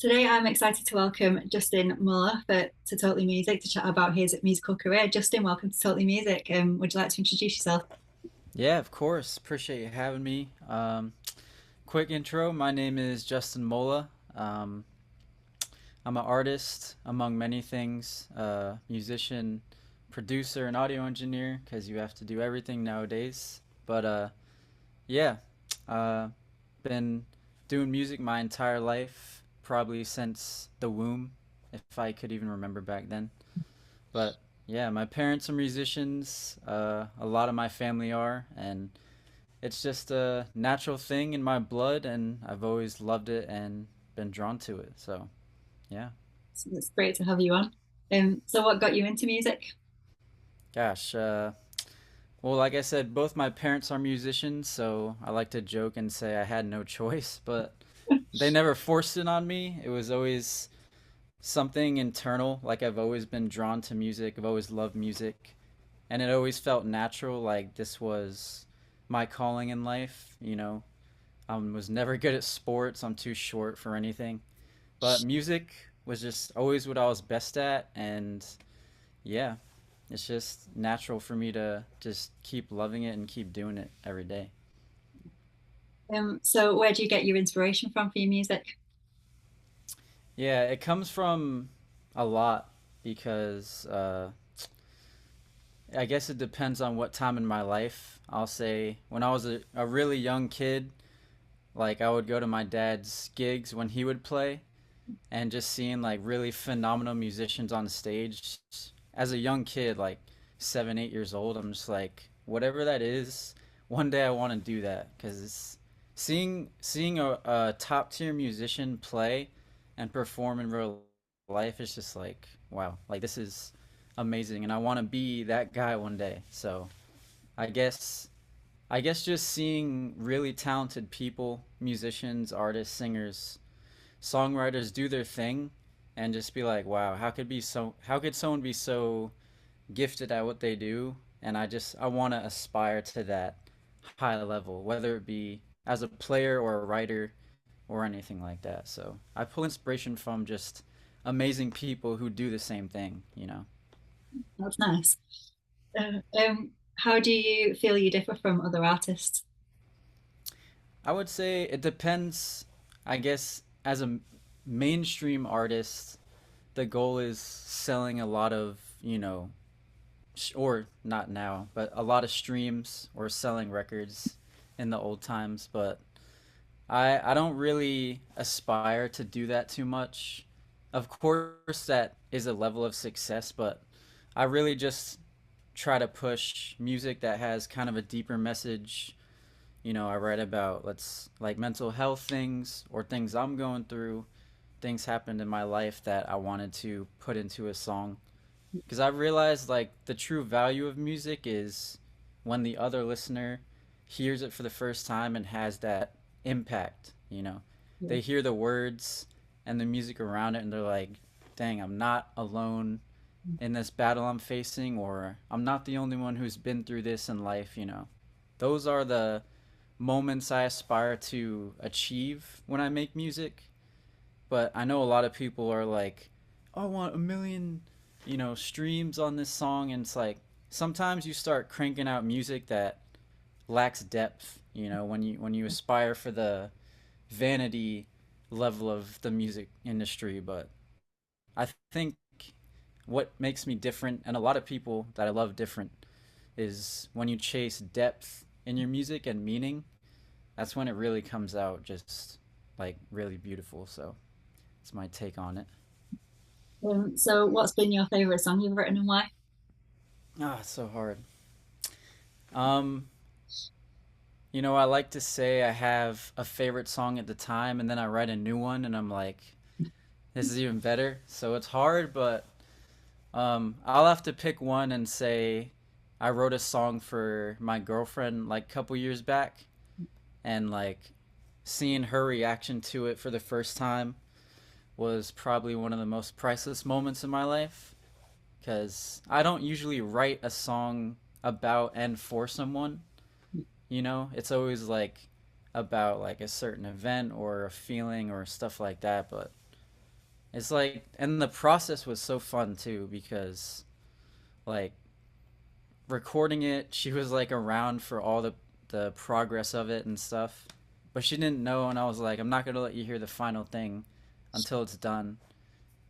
Today, I'm excited to welcome Justin Mola to Totally Music to chat about his musical career. Justin, welcome to Totally Music. Would you like to introduce yourself? Yeah, of course. Appreciate you having me. Quick intro. My name is Justin Mola. I'm an artist, among many things, musician, producer, and audio engineer, because you have to do everything nowadays. But yeah, uh, been doing music my entire life, probably since the womb, if I could even remember back then. But yeah, my parents are musicians. A lot of my family are, and it's just a natural thing in my blood, and I've always loved it and been drawn to it. So, yeah. So it's great to have you on. So what got you into music? Gosh. Well, like I said, both my parents are musicians, so I like to joke and say I had no choice, but they never forced it on me. It was always something internal. Like, I've always been drawn to music, I've always loved music, and it always felt natural, like this was my calling in life, you know. I was never good at sports, I'm too short for anything. But music was just always what I was best at, and yeah, it's just natural for me to just keep loving it and keep doing it every day. So where do you get your inspiration from for your music? Yeah, it comes from a lot because I guess it depends on what time in my life. I'll say when I was a really young kid, like I would go to my dad's gigs when he would play, and just seeing like really phenomenal musicians on stage as a young kid, like 7, 8 years old. I'm just like, whatever that is, one day I want to do that because it's seeing a top tier musician play and perform in real life is just like wow, like this is amazing, and I want to be that guy one day. So I guess I guess just seeing really talented people, musicians, artists, singers, songwriters do their thing and just be like, wow, how could someone be so gifted at what they do? And I want to aspire to that high level, whether it be as a player or a writer or anything like that. So I pull inspiration from just amazing people who do the same thing, you know. That's nice. How do you feel you differ from other artists? I would say it depends. I guess as a mainstream artist, the goal is selling a lot of, or not now, but a lot of streams or selling records in the old times. But I don't really aspire to do that too much. Of course, that is a level of success, but I really just try to push music that has kind of a deeper message. I write about let's like mental health things or things I'm going through, things happened in my life that I wanted to put into a song because I realized like the true value of music is when the other listener hears it for the first time and has that impact. Yeah. They hear the words and the music around it and they're like, dang, I'm not alone in this battle I'm facing, or I'm not the only one who's been through this in life. Those are the moments I aspire to achieve when I make music. But I know a lot of people are like, oh, I want a million, streams on this song. And it's like, sometimes you start cranking out music that lacks depth, when you aspire for the vanity level of the music industry. But I think what makes me different, and a lot of people that I love different, is when you chase depth in your music and meaning, that's when it really comes out just like really beautiful. So it's my take on it. So what's been your favorite song you've written and why? Ah, it's so hard. Um, I like to say I have a favorite song at the time, and then I write a new one, and I'm like, this is even better. So it's hard, but I'll have to pick one and say I wrote a song for my girlfriend like a couple years back, and like seeing her reaction to it for the first time was probably one of the most priceless moments in my life because I don't usually write a song about and for someone. It's always like about like a certain event or a feeling or stuff like that. But It's like, and the process was so fun too because like recording it, she was like around for all the progress of it and stuff, but she didn't know, and I was like, I'm not gonna let you hear the final thing until it's done.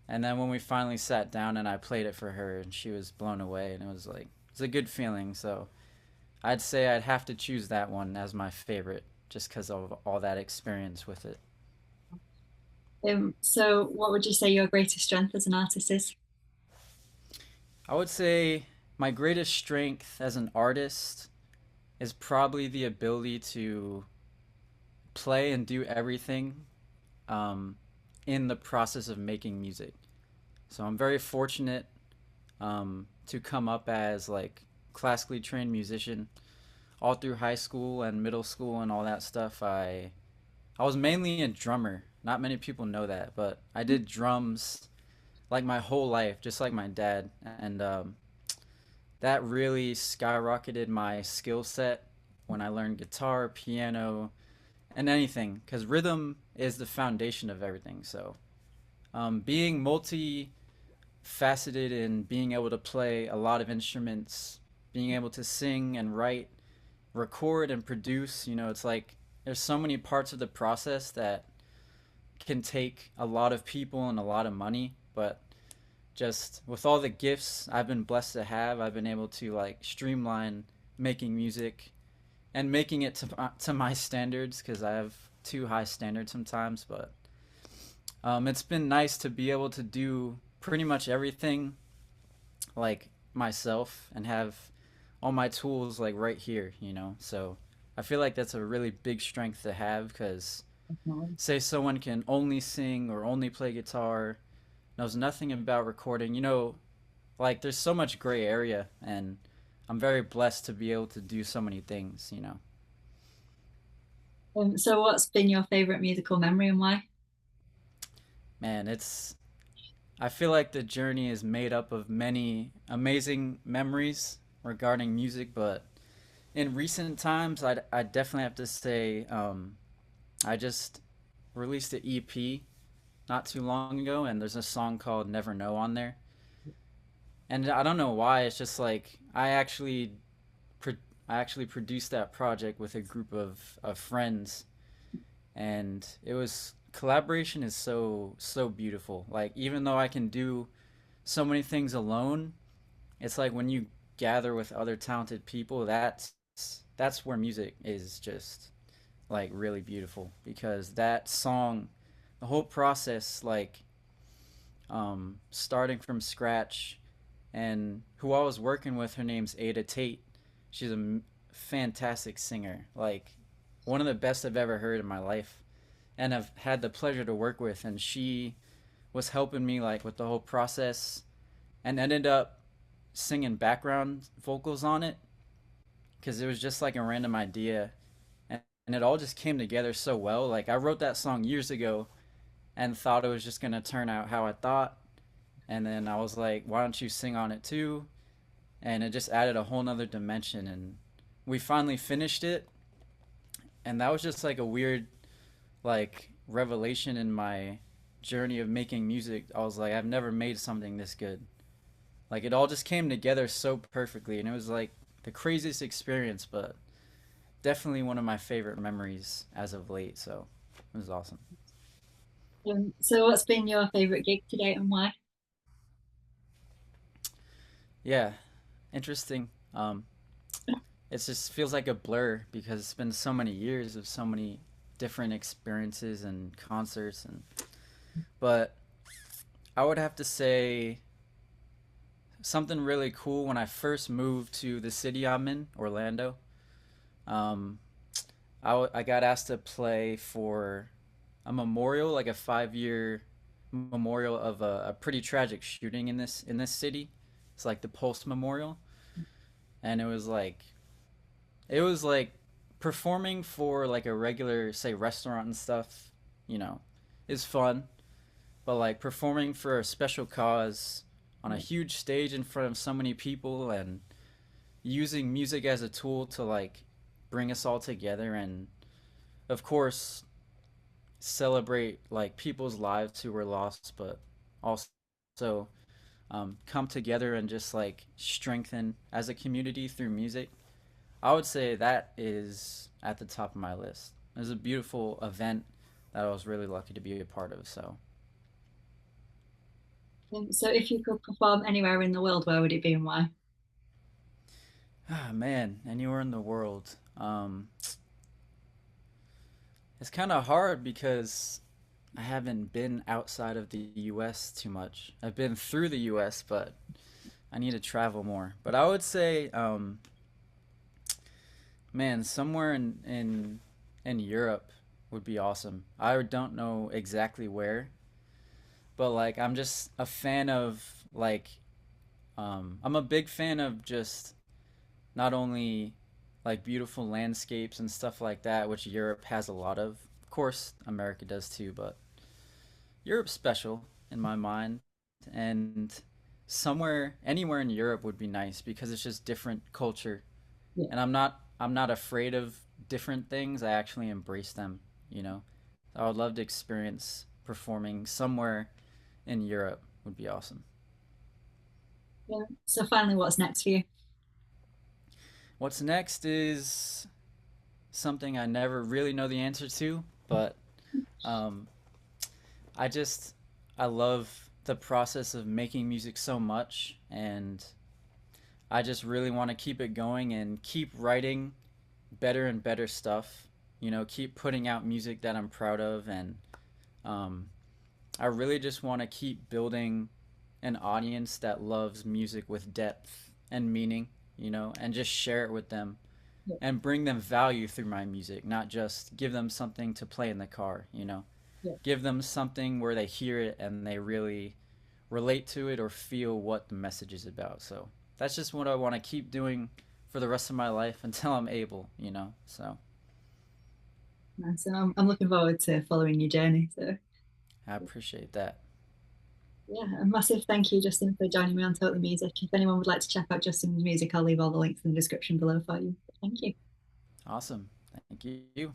And then when we finally sat down and I played it for her, and she was blown away, and it was like it's a good feeling. So I'd say I'd have to choose that one as my favorite, just because of all that experience with it. So what would you say your greatest strength as an artist is? I would say my greatest strength as an artist is probably the ability to play and do everything um, in the process of making music. So I'm very fortunate to come up as like classically trained musician all through high school and middle school and all that stuff. I was mainly a drummer. Not many people know that, but I did drums like my whole life, just like my dad, and that really skyrocketed my skill set when I learned guitar, piano, and anything, because rhythm is the foundation of everything. So being multifaceted and being able to play a lot of instruments, being able to sing and write, record and produce, it's like there's so many parts of the process that can take a lot of people and a lot of money, but just with all the gifts I've been blessed to have, I've been able to like streamline making music and making it to my standards because I have too high standards sometimes. But it's been nice to be able to do pretty much everything like myself and have all my tools like right here. So I feel like that's a really big strength to have because Mhm. say someone can only sing or only play guitar, knows nothing about recording, like there's so much gray area, and I'm very blessed to be able to do so many things. So what's been your favorite musical memory and why? Man, I feel like the journey is made up of many amazing memories regarding music, but in recent times, I definitely have to say I just released an EP not too long ago, and there's a song called Never Know on there. And I don't know why, it's just like pro- I actually produced that project with a group of friends, and it was collaboration is so beautiful. Like even though I can do so many things alone, it's like when you gather with other talented people, that's where music is just like really beautiful because that song, the whole process, like starting from scratch, and who I was working with, her name's Ada Tate. She's a fantastic singer, like one of the best I've ever heard in my life, and I've had the pleasure to work with. And she was helping me like with the whole process, and ended up singing background vocals on it because it was just like a random idea, and it all just came together so well. Like I wrote that song years ago and thought it was just gonna turn out how I thought, and then I was like, why don't you sing on it too? And it just added a whole nother dimension, and we finally finished it, and that was just like a weird like revelation in my journey of making music. I was like, I've never made something this good. Like it all just came together so perfectly, and it was like the craziest experience, but definitely one of my favorite memories as of late. So it was awesome. So what's been your favorite gig to date and why? Yeah, interesting. It just feels like a blur because it's been so many years of so many different experiences and concerts, and but I would have to say something really cool when I first moved to the city I'm in, Orlando. Um, I got asked to play for a memorial, like a 5 year memorial of a pretty tragic shooting in this city. It's like the Pulse Memorial, and it was like performing for like a regular say restaurant and stuff, you know, is fun, but like performing for a special cause on a huge stage in front of so many people and using music as a tool to like bring us all together and of course celebrate like people's lives who were lost, but also come together and just like strengthen as a community through music. I would say that is at the top of my list. It was a beautiful event that I was really lucky to be a part of. So, So if you could perform anywhere in the world, where would it be and why? ah, man, anywhere in the world. It's kind of hard because I haven't been outside of the US too much. I've been through the US, but I need to travel more. But I would say, man, somewhere in Europe would be awesome. I don't know exactly where, but like I'm just a fan of like I'm a big fan of just not only like beautiful landscapes and stuff like that, which Europe has a lot of. Of course, America does too, but Europe's special in my mind, and somewhere anywhere in Europe would be nice because it's just different culture, Yeah, and I'm not afraid of different things. I actually embrace them, you know. I would love to experience performing somewhere in Europe would be awesome. yeah. So finally, what's next for you? What's next is something I never really know the answer to, but um, I just I love the process of making music so much, and I just really want to keep it going and keep writing better and better stuff. You know, keep putting out music that I'm proud of, and um, I really just want to keep building an audience that loves music with depth and meaning. You know, and just share it with them Yeah, and bring them value through my music, not just give them something to play in the car. You know, yeah. give them something where they hear it and they really relate to it or feel what the message is about. So that's just what I want to keep doing for the rest of my life until I'm able, you know. So Nice. And I'm looking forward to following your journey. So I appreciate that. yeah, a massive thank you, Justin, for joining me on Totally Music. If anyone would like to check out Justin's music, I'll leave all the links in the description below for you. Thank you. Awesome. Thank you.